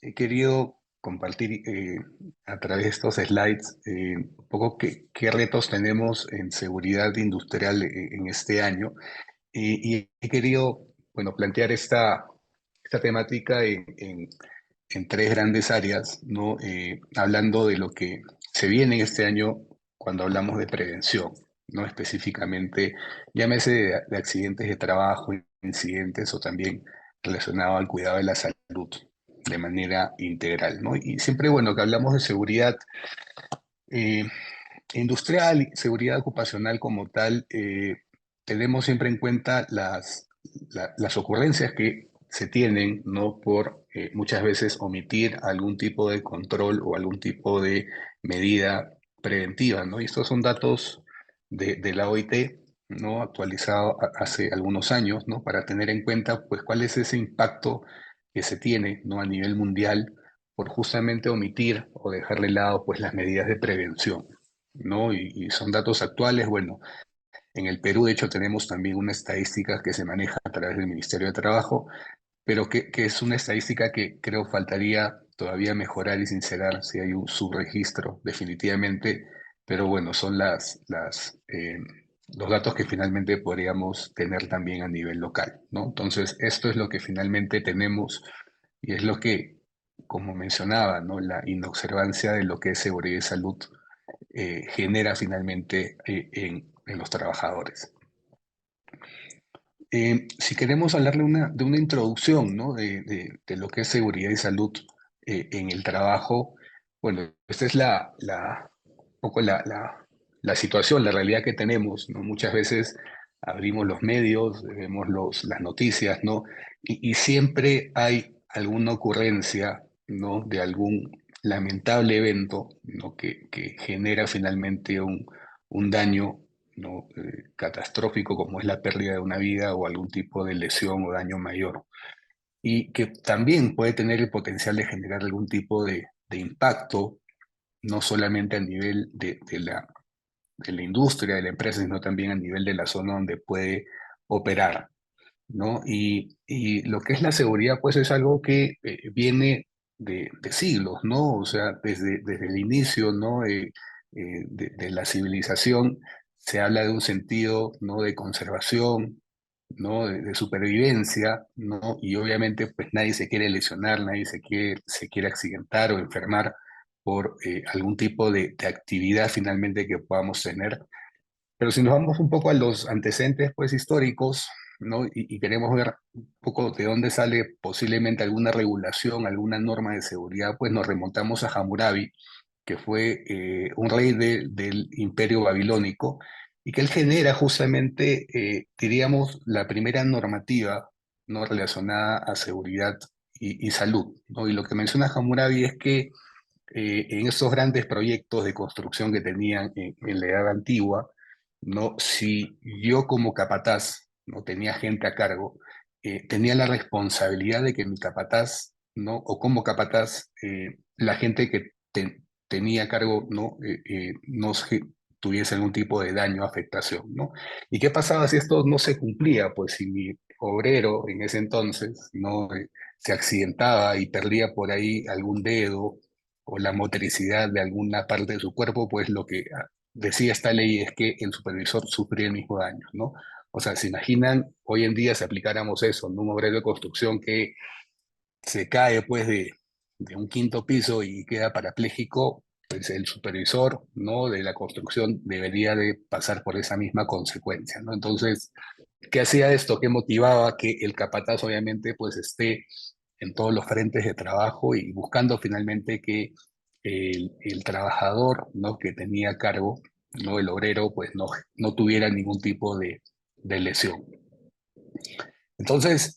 he querido compartir a través de estos slides un poco qué retos tenemos en seguridad industrial en este año y he querido, bueno, plantear esta temática en tres grandes áreas, ¿no? Hablando de lo que se viene en este año cuando hablamos de prevención, ¿no? Específicamente, llámese de accidentes de trabajo, incidentes o también relacionado al cuidado de la salud de manera integral, ¿no? Y siempre, bueno, que hablamos de seguridad eh, industrial y seguridad ocupacional como tal, tenemos siempre en cuenta las ocurrencias que se tienen, ¿no? Por muchas veces omitir algún tipo de control o algún tipo de medida preventiva, ¿no? Y estos son datos de la OIT, ¿no? Actualizado hace algunos años, ¿no? Para tener en cuenta, pues, cuál es ese impacto que se tiene, ¿no? A nivel mundial por justamente omitir o dejar de lado, pues, las medidas de prevención, ¿no? Y son datos actuales. Bueno, en el Perú, de hecho, tenemos también una estadística que se maneja a través del Ministerio de Trabajo, pero que es una estadística que creo faltaría todavía mejorar y sincerar si hay un subregistro, definitivamente, pero bueno, son los datos que finalmente podríamos tener también a nivel local, ¿no? Entonces, esto es lo que finalmente tenemos y es lo que, como mencionaba, ¿no? La inobservancia de lo que es seguridad y salud genera finalmente en los trabajadores. Si queremos hablar de una introducción, ¿no? De lo que es seguridad y salud en el trabajo, bueno, esta es un poco la situación, la realidad que tenemos, ¿no? Muchas veces abrimos los medios, vemos las noticias, ¿no? Y siempre hay alguna ocurrencia, ¿no? De algún lamentable evento, ¿no? Que genera finalmente un daño, ¿no? Catastrófico, como es la pérdida de una vida o algún tipo de lesión o daño mayor, y que también puede tener el potencial de generar algún tipo de impacto, no solamente a nivel de la industria, de la empresa, sino también a nivel de la zona donde puede operar, ¿no? Y lo que es la seguridad, pues es algo que viene de siglos, ¿no? O sea, desde el inicio, ¿no? De la civilización se habla de un sentido, ¿no? De conservación, ¿no? De supervivencia, ¿no? Y obviamente, pues nadie se quiere lesionar, nadie se quiere accidentar o enfermar por algún tipo de actividad finalmente que podamos tener. Pero si nos vamos un poco a los antecedentes pues, históricos, ¿no? Y queremos ver un poco de dónde sale posiblemente alguna regulación, alguna norma de seguridad, pues nos remontamos a Hammurabi, que fue un rey del Imperio Babilónico, y que él genera justamente, diríamos, la primera normativa, ¿no? Relacionada a seguridad y salud, ¿no? Y lo que menciona Hammurabi es que en esos grandes proyectos de construcción que tenían en la Edad Antigua, ¿no? Si yo como capataz no tenía gente a cargo, tenía la responsabilidad de que mi capataz, ¿no? O como capataz, la gente que tenía a cargo, ¿no? Tuviese algún tipo de daño, afectación, ¿no? ¿Y qué pasaba si esto no se cumplía? Pues si mi obrero en ese entonces, ¿no? Se accidentaba y perdía por ahí algún dedo o la motricidad de alguna parte de su cuerpo, pues lo que decía esta ley es que el supervisor sufría el mismo daño, ¿no? O sea, se imaginan, hoy en día si aplicáramos eso, ¿no? Un obrero de construcción que se cae pues de un quinto piso y queda parapléjico, pues el supervisor, ¿no? De la construcción debería de pasar por esa misma consecuencia, ¿no? Entonces, ¿qué hacía esto? ¿Qué motivaba que el capataz obviamente pues esté en todos los frentes de trabajo y buscando finalmente que el trabajador, ¿no? Que tenía a cargo, ¿no? El obrero, pues no tuviera ningún tipo de lesión. Entonces,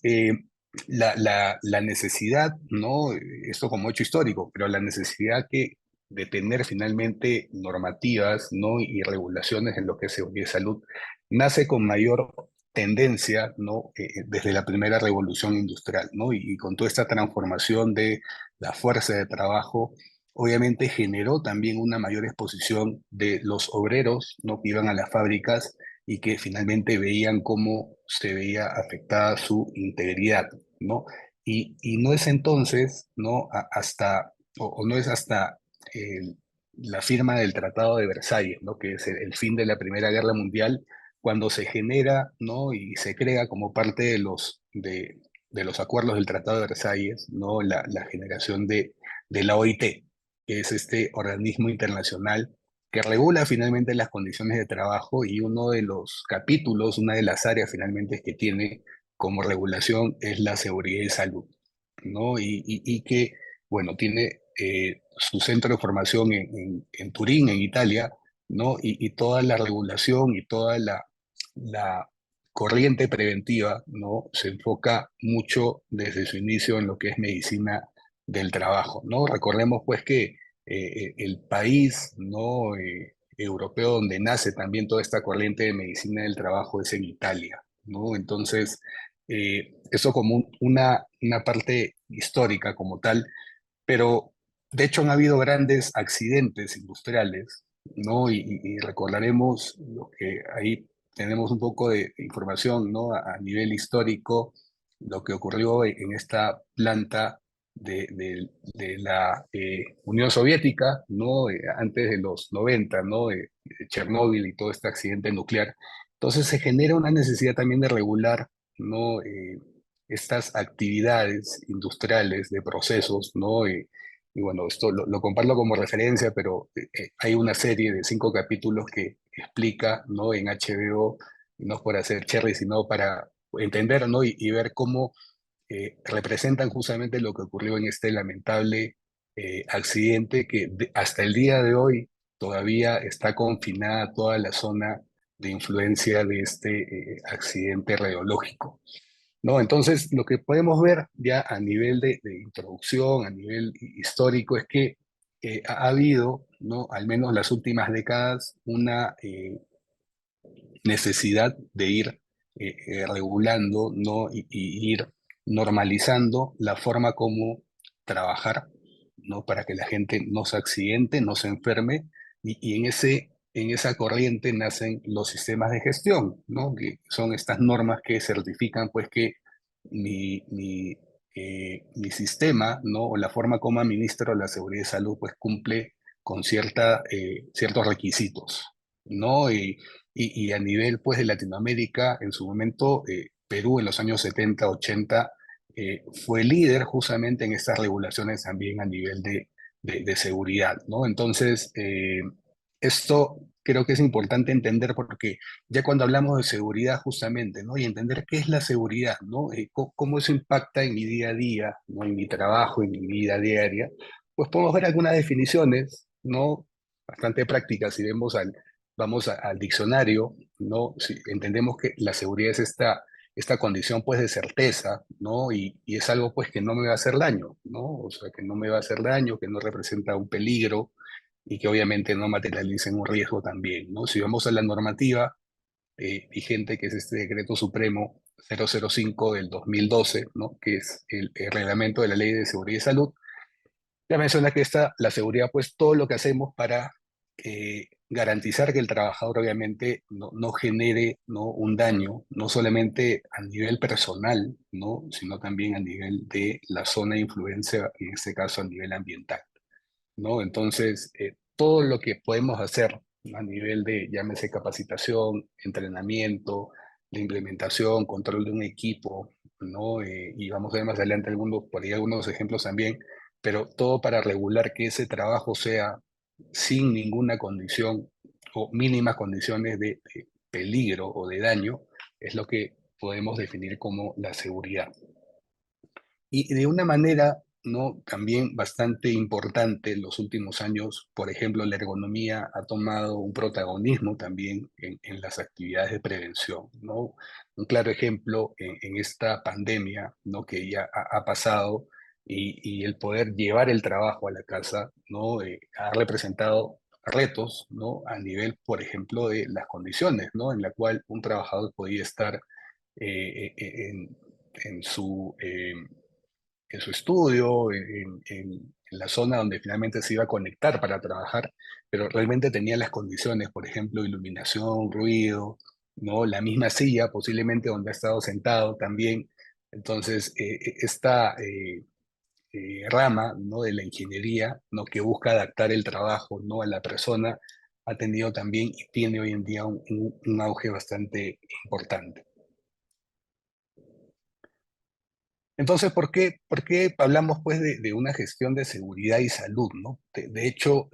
la necesidad, ¿no? Esto como hecho histórico, pero la necesidad de tener finalmente normativas, ¿no? Y regulaciones en lo que es seguridad y salud, nace con mayor tendencia, ¿no? Desde la primera revolución industrial, ¿no? Y con toda esta transformación de la fuerza de trabajo, obviamente generó también una mayor exposición de los obreros, ¿no? Que iban a las fábricas y que finalmente veían cómo se veía afectada su integridad, ¿no? Y no es entonces, ¿no? Hasta, o no es hasta el- la firma del Tratado de Versalles, ¿no? Que es el fin de la Primera Guerra Mundial, cuando se genera, ¿no? Y se crea como parte de los acuerdos del Tratado de Versalles, ¿no? La generación de la OIT, que es este organismo internacional que regula finalmente las condiciones de trabajo, y uno de los capítulos, una de las áreas finalmente que tiene como regulación es la seguridad y salud, ¿no? Y que, bueno, tiene su centro de formación en Turín, en Italia, ¿no? Y toda la regulación y toda la corriente preventiva, ¿no? Se enfoca mucho desde su inicio en lo que es medicina del trabajo, ¿no? Recordemos pues que el país, ¿no? Europeo donde nace también toda esta corriente de medicina del trabajo es en Italia, ¿no? Entonces, eso como una parte histórica como tal, pero de hecho han habido grandes accidentes industriales, ¿no? Y recordaremos lo que ahí tenemos un poco de información, ¿no? A nivel histórico, lo que ocurrió en esta planta de la Unión Soviética, ¿no? Antes de los 90, ¿no? De Chernóbil y todo este accidente nuclear. Entonces se genera una necesidad también de regular, ¿no? Estas actividades industriales de procesos, ¿no? Y bueno, esto lo comparto como referencia, pero hay una serie de 5 capítulos que explica, ¿no? En HBO, no es por hacer cherry, sino para entender, ¿no? Y ver cómo representan justamente lo que ocurrió en este lamentable accidente que hasta el día de hoy todavía está confinada toda la zona de influencia de este accidente radiológico, ¿no? Entonces, lo que podemos ver ya a nivel de introducción, a nivel histórico, es que ha habido, ¿no? Al menos las últimas décadas, una necesidad de ir regulando, ¿no? Y ir normalizando la forma como trabajar, ¿no? Para que la gente no se accidente, no se enferme, y en esa corriente nacen los sistemas de gestión, ¿no? Que son estas normas que certifican, pues, que mi sistema, ¿no? O la forma como administro la seguridad y salud, pues, cumple con ciertos requisitos, ¿no? Y a nivel pues de Latinoamérica, en su momento, Perú en los años 70 80 fue líder justamente en estas regulaciones también a nivel de seguridad, ¿no? Entonces, esto creo que es importante entender porque ya cuando hablamos de seguridad justamente, ¿no? Y entender qué es la seguridad, ¿no? Cómo eso impacta en mi día a día, ¿no? En mi trabajo, en mi vida diaria, pues podemos ver algunas definiciones, ¿no? Bastante prácticas si vamos al diccionario, ¿no? Si entendemos que la seguridad es esta condición pues de certeza, ¿no? Y es algo pues que no me va a hacer daño, ¿no? O sea, que no me va a hacer daño, que no representa un peligro y que obviamente no materializa en un riesgo también, ¿no? Si vamos a la normativa vigente, que es este Decreto Supremo 005 del 2012, ¿no? Que es el reglamento de la Ley de Seguridad y Salud, ya menciona que la seguridad, pues todo lo que hacemos para garantizar que el trabajador obviamente no genere, ¿no? Un daño, no solamente a nivel personal, ¿no? Sino también a nivel de la zona de influencia, en este caso a nivel ambiental, ¿no? Entonces, todo lo que podemos hacer a nivel de, llámese capacitación, entrenamiento, de implementación, control de un equipo, ¿no? Y vamos a ver más adelante algunos, por ahí algunos ejemplos también, pero todo para regular que ese trabajo sea sin ninguna condición o mínimas condiciones de peligro o de daño, es lo que podemos definir como la seguridad. Y de una manera, ¿no? También bastante importante en los últimos años, por ejemplo, la ergonomía ha tomado un protagonismo también en las actividades de prevención, ¿no? Un claro ejemplo en esta pandemia, ¿no? Que ya ha pasado, y el poder llevar el trabajo a la casa, ¿no? Ha representado retos, ¿no? A nivel, por ejemplo, de las condiciones, ¿no? En la cual un trabajador podía estar en en su estudio, en la zona donde finalmente se iba a conectar para trabajar, pero realmente tenía las condiciones, por ejemplo, iluminación, ruido, ¿no? La misma silla, posiblemente donde ha estado sentado también, Entonces, esta rama, ¿no?, de la ingeniería, ¿no?, que busca adaptar el trabajo, ¿no?, a la persona, ha tenido también y tiene hoy en día un auge bastante importante. Entonces, por qué hablamos pues de una gestión de seguridad y salud, ¿no? De hecho,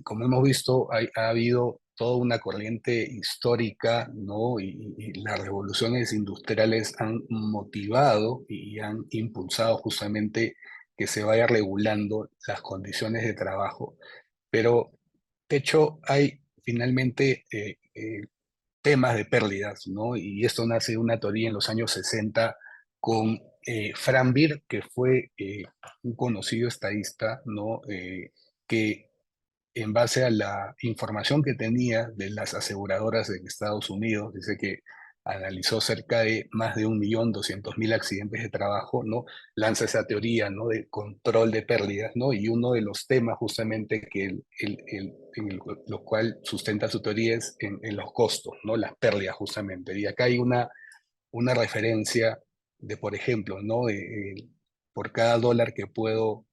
como hemos visto, ha habido toda una corriente histórica, ¿no? Y las revoluciones industriales han motivado y han impulsado justamente que se vaya regulando las condiciones de trabajo. Pero, de hecho, hay finalmente temas de pérdidas, ¿no? Y esto nace de una teoría en los años 60 con Frank Beer, que fue un conocido estadista, ¿no? Que en base a la información que tenía de las aseguradoras en Estados Unidos, dice que analizó cerca de más de 1.200.000 accidentes de trabajo, ¿no? Lanza esa teoría, ¿no?, de control de pérdidas, ¿no? Y uno de los temas justamente que lo cual sustenta su teoría es en los costos, ¿no? Las pérdidas justamente. Y acá hay una referencia de, por ejemplo, ¿no? Por cada dólar que puedo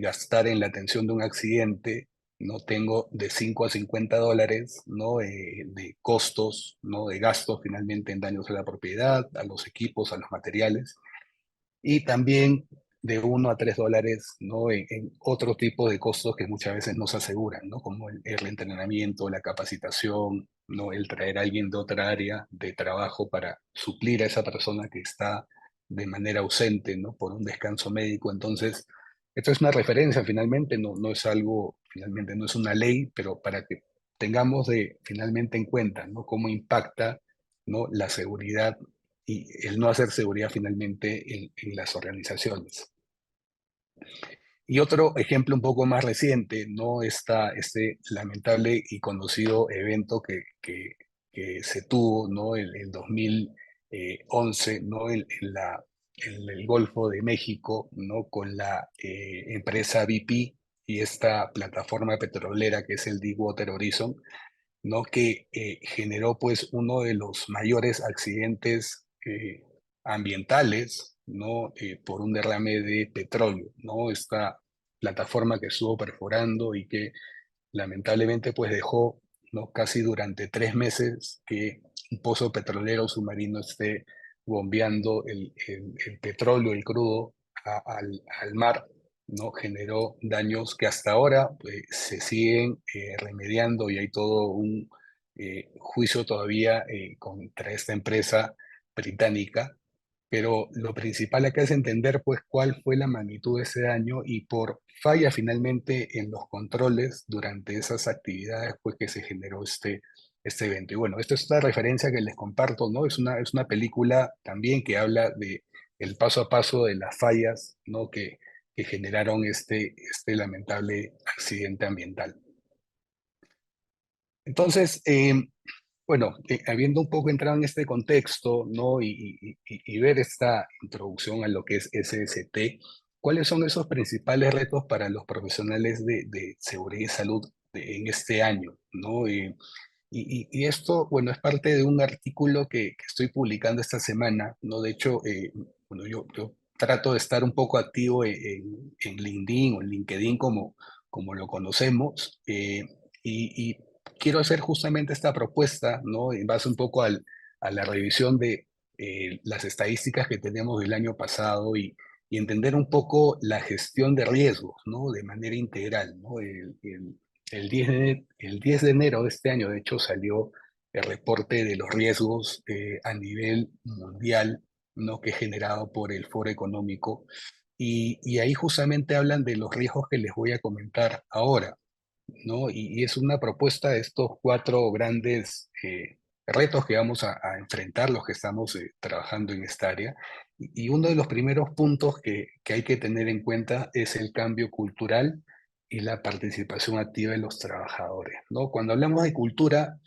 gastar en la atención de un accidente, no tengo de 5 a 50 dólares, ¿no? De costos, ¿no? De gastos finalmente en daños a la propiedad, a los equipos, a los materiales, y también de 1 a 3 dólares, ¿no?, en otro tipo de costos que muchas veces no se aseguran, ¿no?, como el entrenamiento, la capacitación, ¿no?, el traer a alguien de otra área de trabajo para suplir a esa persona que está de manera ausente, ¿no?, por un descanso médico. Entonces, esto es una referencia finalmente, no es algo, finalmente no es una ley, pero para que tengamos finalmente en cuenta, ¿no?, cómo impacta, ¿no?, la seguridad y el no hacer seguridad finalmente en las organizaciones. Y otro ejemplo un poco más reciente, ¿no? Este lamentable y conocido evento que se tuvo, ¿no?, en el 2011, ¿no?, en el Golfo de México, ¿no?, con la empresa BP y esta plataforma petrolera que es el Deepwater Horizon, ¿no?, que generó pues uno de los mayores accidentes ambientales, ¿no?, por un derrame de petróleo, ¿no? Esta plataforma que estuvo perforando y que lamentablemente pues dejó, ¿no?, casi durante 3 meses que un pozo petrolero submarino esté bombeando el petróleo, el crudo, al mar, ¿no? Generó daños que hasta ahora pues, se siguen remediando y hay todo un juicio todavía contra esta empresa británica, pero lo principal acá es entender pues cuál fue la magnitud de ese daño y por falla finalmente en los controles durante esas actividades pues que se generó este evento. Y bueno, esta es la referencia que les comparto, ¿no? Es una película también que habla de el paso a paso de las fallas, ¿no?, que generaron este lamentable accidente ambiental. Entonces, bueno, habiendo un poco entrado en este contexto, ¿no? Y ver esta introducción a lo que es SST, ¿cuáles son esos principales retos para los profesionales de seguridad y salud en este año, ¿no? Y esto, bueno, es parte de un artículo que estoy publicando esta semana, ¿no? De hecho, bueno, yo trato de estar un poco activo en LinkedIn o en LinkedIn como lo conocemos, y quiero hacer justamente esta propuesta, ¿no? En base un poco a la revisión de las estadísticas que tenemos del año pasado y entender un poco la gestión de riesgos, ¿no? De manera integral, ¿no? El 10 de enero de este año, de hecho, salió el reporte de los riesgos a nivel mundial, ¿no?, que es generado por el Foro Económico. Y ahí justamente hablan de los riesgos que les voy a comentar ahora, ¿no? Y es una propuesta de estos 4 grandes retos que vamos a enfrentar los que estamos trabajando en esta área. Y uno de los primeros puntos que hay que tener en cuenta es el cambio cultural y la participación activa de los trabajadores, ¿no? Cuando hablamos de cultura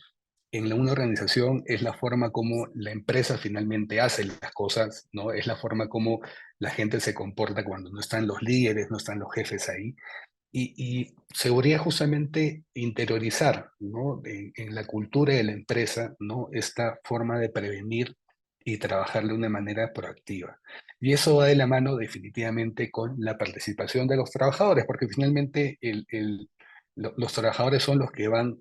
en una organización es la forma como la empresa finalmente hace las cosas, ¿no? Es la forma como la gente se comporta cuando no están los líderes, no están los jefes ahí. Y seguridad justamente interiorizar, ¿no?, en la cultura de la empresa, ¿no?, esta forma de prevenir y trabajar de una manera proactiva. Y eso va de la mano definitivamente con la participación de los trabajadores, porque finalmente los trabajadores son los que van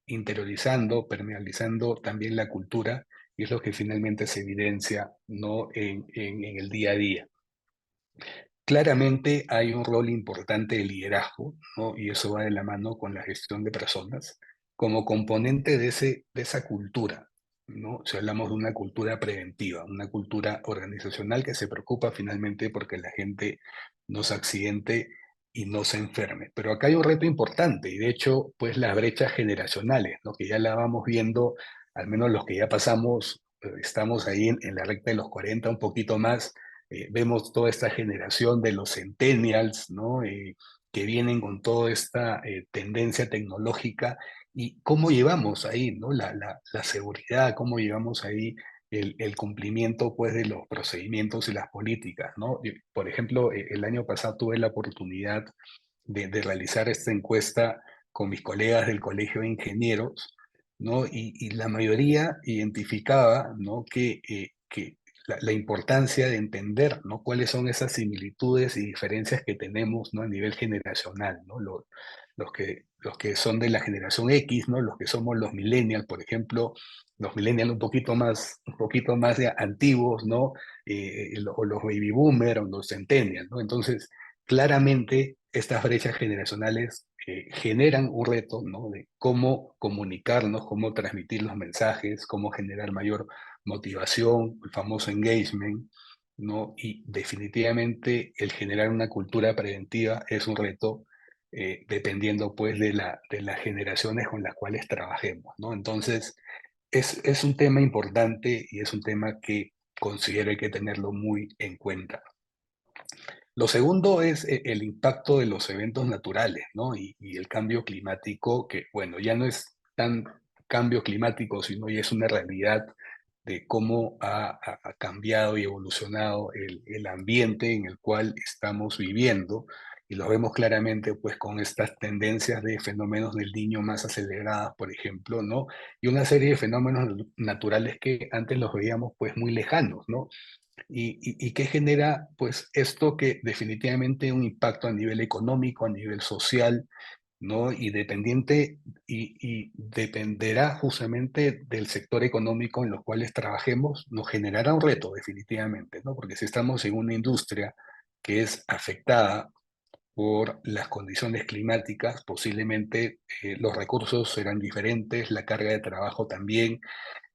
interiorizando, permeabilizando también la cultura y es lo que finalmente se evidencia, ¿no? En el día a día. Claramente hay un rol importante de liderazgo, ¿no? Y eso va de la mano con la gestión de personas como componente de esa cultura, ¿no? Si hablamos de una cultura preventiva, una cultura organizacional que se preocupa finalmente porque la gente no se accidente y no se enferme. Pero acá hay un reto importante y de hecho, pues las brechas generacionales, ¿no? Que ya la vamos viendo, al menos los que ya pasamos, estamos ahí en la recta de los 40, un poquito más, vemos toda esta generación de los centennials, ¿no? Que vienen con toda esta tendencia tecnológica y cómo llevamos ahí, ¿no? La seguridad, cómo llevamos ahí el cumplimiento, pues, de los procedimientos y las políticas, ¿no? Por ejemplo, el año pasado tuve la oportunidad de realizar esta encuesta con mis colegas del Colegio de Ingenieros, ¿no? Y la mayoría identificaba, ¿no? Que la importancia de entender, ¿no? Cuáles son esas similitudes y diferencias que tenemos, ¿no? A nivel generacional, ¿no? Los que son de la generación X, ¿no? Los que somos los millennials, por ejemplo, los millennials un poquito más antiguos, ¿no? O los baby boomers o los centennials, ¿no? Entonces, claramente estas brechas generacionales generan un reto, ¿no? De cómo comunicarnos, cómo transmitir los mensajes, cómo generar mayor motivación, el famoso engagement, ¿no? Y definitivamente el generar una cultura preventiva es un reto dependiendo pues de las generaciones con las cuales trabajemos, ¿no? Entonces, es un tema importante y es un tema que considero hay que tenerlo muy en cuenta. Lo segundo es el impacto de los eventos naturales, ¿no? Y el cambio climático, que, bueno, ya no es tan cambio climático, sino ya es una realidad de cómo ha cambiado y evolucionado el ambiente en el cual estamos viviendo. Y lo vemos claramente, pues, con estas tendencias de fenómenos del Niño más aceleradas, por ejemplo, ¿no? Y una serie de fenómenos naturales que antes los veíamos, pues, muy lejanos, ¿no? Y qué genera, pues, esto que definitivamente un impacto a nivel económico, a nivel social, ¿no? Y dependerá justamente del sector económico en los cuales trabajemos, nos generará un reto definitivamente, ¿no? Porque si estamos en una industria que es afectada por las condiciones climáticas, posiblemente los recursos serán diferentes, la carga de trabajo también,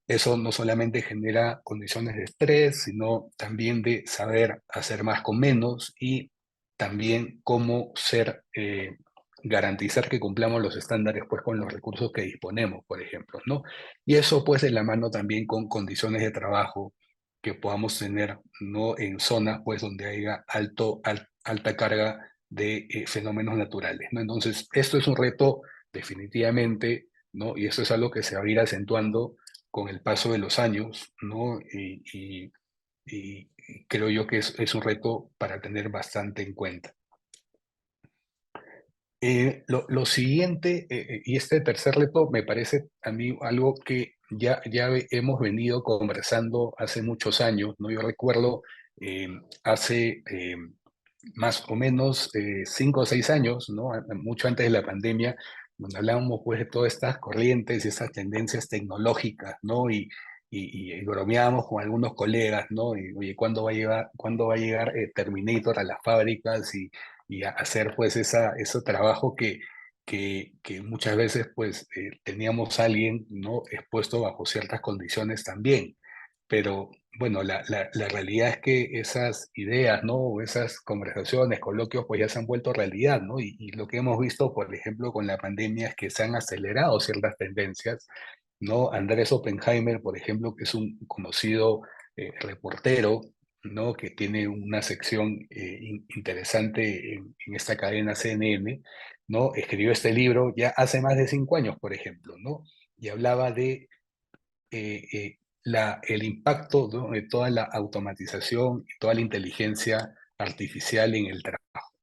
eso no solamente genera condiciones de estrés, sino también de saber hacer más con menos y también cómo garantizar que cumplamos los estándares pues con los recursos que disponemos, por ejemplo, ¿no? Y eso pues de la mano también con condiciones de trabajo que podamos tener, ¿no? En zonas pues donde haya alta carga de fenómenos naturales, ¿no? Entonces, esto es un reto definitivamente, ¿no? Y eso es algo que se va a ir acentuando con el paso de los años, ¿no? Y creo yo que es un reto para tener bastante en cuenta. Lo siguiente, y este tercer reto, me parece a mí algo que ya hemos venido conversando hace muchos años, ¿no? Yo recuerdo hace más o menos 5 o 6 años, ¿no? Mucho antes de la pandemia, donde hablábamos pues de todas estas corrientes y estas tendencias tecnológicas, ¿no? Y bromeábamos con algunos colegas, ¿no? Y, oye, cuándo va a llegar Terminator a las fábricas y a hacer pues ese trabajo que muchas veces pues teníamos a alguien, ¿no? Expuesto bajo ciertas condiciones también. Pero bueno, la realidad es que esas ideas, ¿no? O esas conversaciones, coloquios, pues ya se han vuelto realidad, ¿no? Y lo que hemos visto, por ejemplo, con la pandemia es que se han acelerado ciertas tendencias, ¿no? Andrés Oppenheimer, por ejemplo, que es un conocido reportero, ¿no? Que tiene una sección interesante en esta cadena CNN, ¿no? Escribió este libro ya hace más de 5 años, por ejemplo, ¿no? Y hablaba de el impacto, ¿no? De toda la automatización y toda la inteligencia artificial en el trabajo,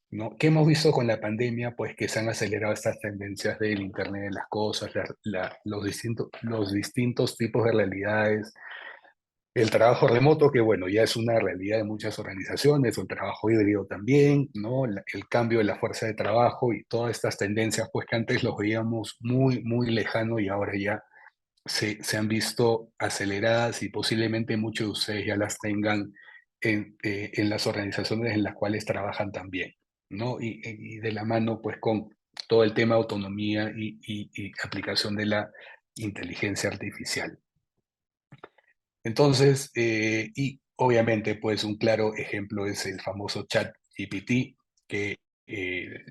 ¿no? ¿Qué hemos visto con la pandemia? Pues que se han acelerado estas tendencias del Internet de las cosas, los distintos tipos de realidades, El trabajo remoto, que bueno, ya es una realidad de muchas organizaciones, o el trabajo híbrido también, ¿no? El cambio de la fuerza de trabajo y todas estas tendencias, pues que antes los veíamos muy, muy lejano y ahora ya se han visto aceleradas y posiblemente muchos de ustedes ya las tengan en las organizaciones en las cuales trabajan también, ¿no? Y de la mano, pues, con todo el tema de autonomía y aplicación de la inteligencia artificial. Entonces, y obviamente, pues, un claro ejemplo es el famoso chat GPT, que eh,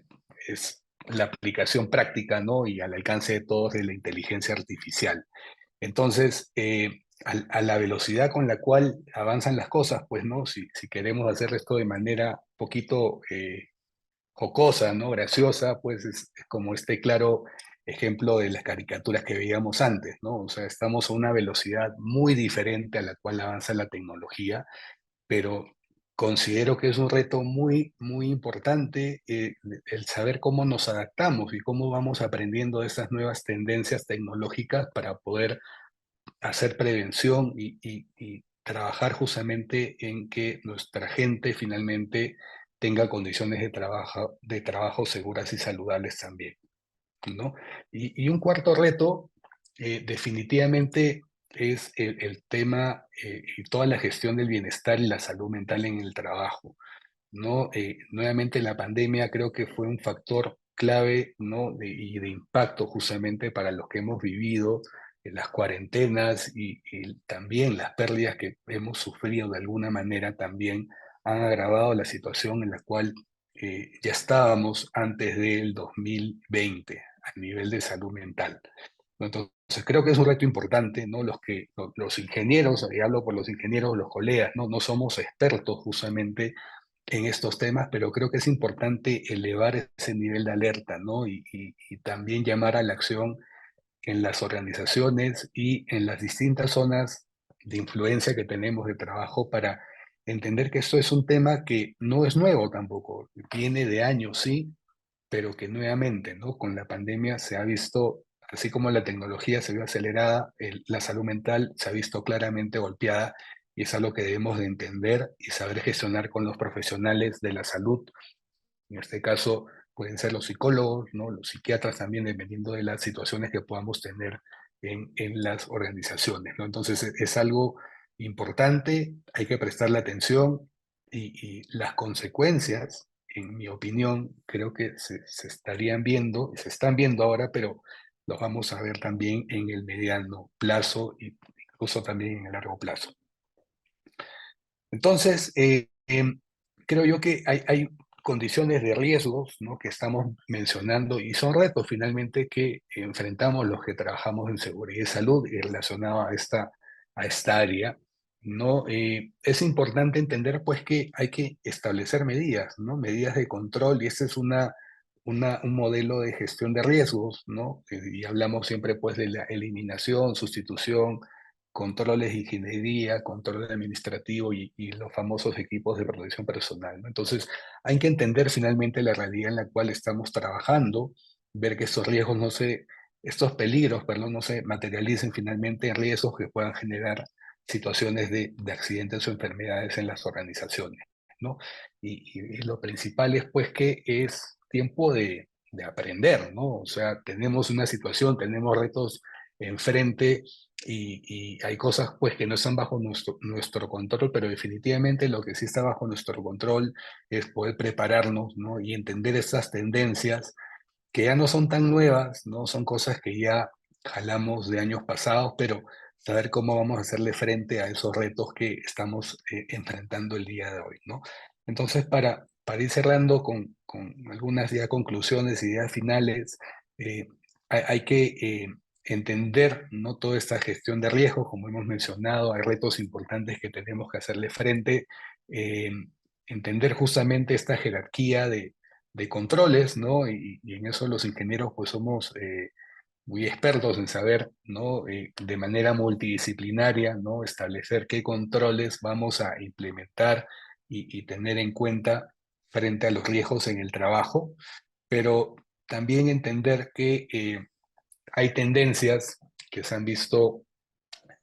es la aplicación práctica, ¿no? Y al alcance de todos de la inteligencia artificial. Entonces, a la velocidad con la cual avanzan las cosas, pues, ¿no? Si queremos hacer esto de manera poquito jocosa, ¿no? Graciosa, pues es como este claro ejemplo de las caricaturas que veíamos antes, ¿no? O sea, estamos a una velocidad muy diferente a la cual avanza la tecnología, pero considero que es un reto muy, muy importante el saber cómo nos adaptamos y cómo vamos aprendiendo de estas nuevas tendencias tecnológicas para poder hacer prevención y trabajar justamente en que nuestra gente finalmente tenga condiciones de trabajo seguras y saludables también, ¿no? Y un cuarto reto, definitivamente, es el tema y toda la gestión del bienestar y la salud mental en el trabajo, ¿no? Nuevamente la pandemia creo que fue un factor clave, ¿no? Y de impacto justamente para los que hemos vivido las cuarentenas y también las pérdidas que hemos sufrido de alguna manera también han agravado la situación en la cual ya estábamos antes del 2020 a nivel de salud mental, ¿no? Entonces creo que es un reto importante, ¿no? Los ingenieros, y hablo por los ingenieros, los colegas, ¿no? No somos expertos justamente en estos temas, pero creo que es importante elevar ese nivel de alerta, ¿no? Y también llamar a la acción en las organizaciones y en las distintas zonas de influencia que tenemos de trabajo para entender que esto es un tema que no es nuevo tampoco, viene de años, sí, pero que nuevamente, ¿no? Con la pandemia se ha visto, así como la tecnología se vio acelerada, la salud mental se ha visto claramente golpeada y es algo que debemos de entender y saber gestionar con los profesionales de la salud. En este caso pueden ser los psicólogos, ¿no? Los psiquiatras también, dependiendo de las situaciones que podamos tener en las organizaciones, ¿no? Entonces es algo importante, hay que prestarle atención y las consecuencias, en mi opinión, creo que se estarían viendo, se están viendo ahora, pero los vamos a ver también en el mediano plazo y incluso también en el largo plazo. Entonces, creo yo que hay condiciones de riesgos, ¿no? Que estamos mencionando y son retos finalmente que enfrentamos los que trabajamos en seguridad y salud y relacionado a esta área, ¿no? Es importante entender pues que hay que establecer medidas, ¿no? Medidas de control y este es un modelo de gestión de riesgos, ¿no? Y hablamos siempre pues de la eliminación, sustitución, controles de ingeniería, control administrativo y los famosos equipos de protección personal, ¿no? Entonces, hay que entender finalmente la realidad en la cual estamos trabajando, ver que estos riesgos estos peligros, perdón, no se materialicen finalmente en riesgos que puedan generar situaciones de accidentes o enfermedades en las organizaciones, ¿no? Y lo principal es pues que es tiempo de aprender, ¿no? O sea, tenemos una situación, tenemos retos enfrente y hay cosas pues que no están bajo nuestro control, pero definitivamente lo que sí está bajo nuestro control es poder prepararnos, ¿no? Y entender esas tendencias que ya no son tan nuevas, ¿no? Son cosas que ya jalamos de años pasados, pero saber cómo vamos a hacerle frente a esos retos que estamos enfrentando el día de hoy, ¿no? Entonces, para ir cerrando con algunas ya conclusiones, ideas finales, eh, hay que entender, ¿no? Toda esta gestión de riesgos, como hemos mencionado, hay retos importantes que tenemos que hacerle frente, eh, entender justamente esta jerarquía de controles, ¿no? Y en eso los ingenieros pues somos muy expertos en saber, ¿no? De manera multidisciplinaria, ¿no? Establecer qué controles vamos a implementar y tener en cuenta frente a los riesgos en el trabajo, pero también entender que hay tendencias que se han visto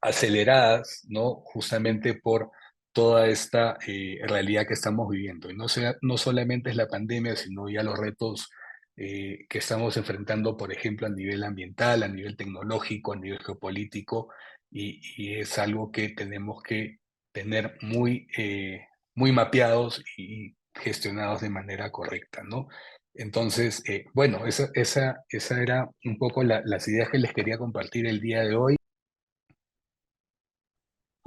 aceleradas, ¿no? Justamente por toda esta realidad que estamos viviendo. Y no solamente es la pandemia, sino ya los retos que estamos enfrentando, por ejemplo, a nivel ambiental, a nivel tecnológico, a nivel geopolítico, y es algo que tenemos que tener muy mapeados y gestionados de manera correcta, ¿no? Entonces, bueno, esa era un poco las ideas que les quería compartir el día de hoy.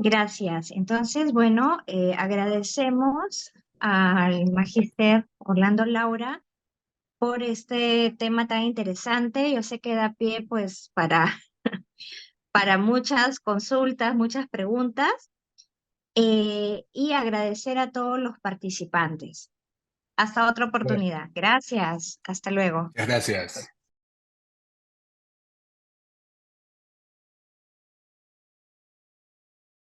Gracias. Entonces, bueno, agradecemos al Magíster Orlando Laura por este tema tan interesante. Yo sé que da pie pues para muchas consultas, muchas preguntas, y agradecer a todos los participantes. Hasta otra Bueno, oportunidad. Gracias. Hasta luego. muchas gracias.